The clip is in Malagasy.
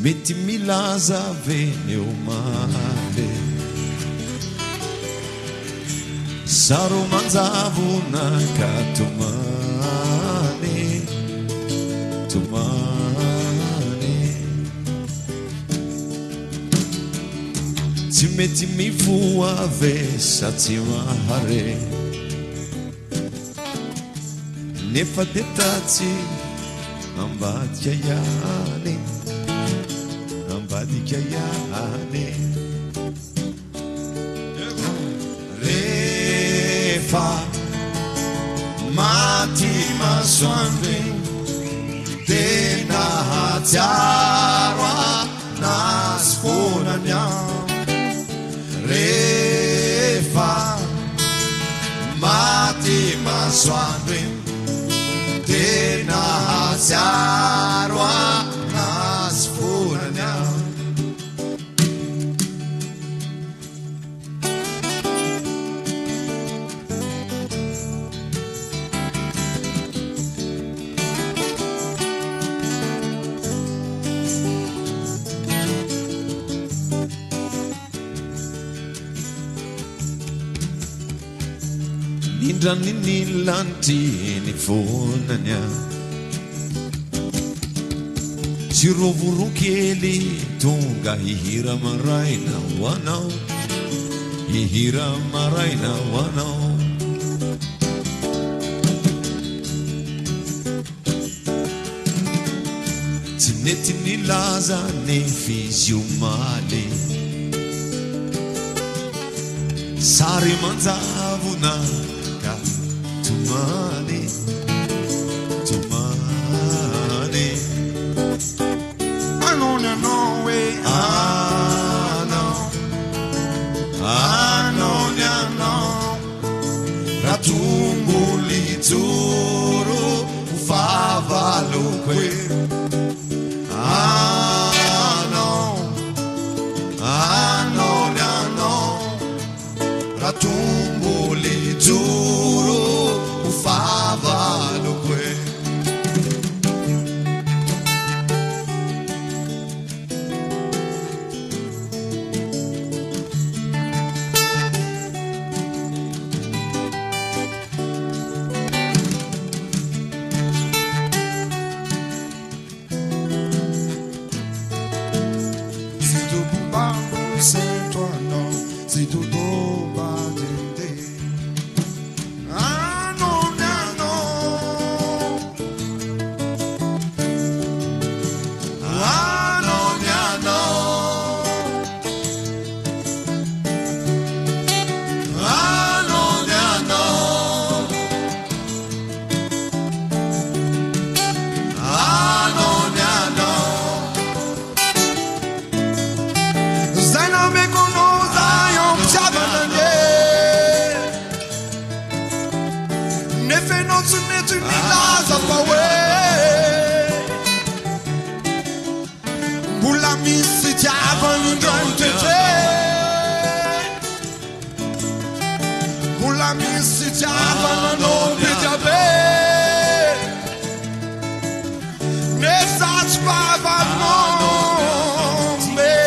mety milaza veneo male saro manjavona ka tomane tsy mety mivoa ve sa tsy mahare nefa de tatsy ambadika ihany rehefa maty masoandro tena hatsiaro anazy fonany rehefa maty masoandro tena hatsiaro anazy fonany nindrany ny lanitry fonany tsy rovorokely tonga hihira maraina ho anao hihira maraina ho anao tsy nety nilaza ny fizio maly sary manjavona ka tomane ratumbuli zuru favalukwe ratumbuli zuru favalukwe c'est toi non, si tout va t'aider. Ah non, non, non. Ah non, non, non. Ah non, non, non. Ah non, non, non. Tu milaza pawe Bula misi java ngante Bula misi java no bijabe Nessa chbava no me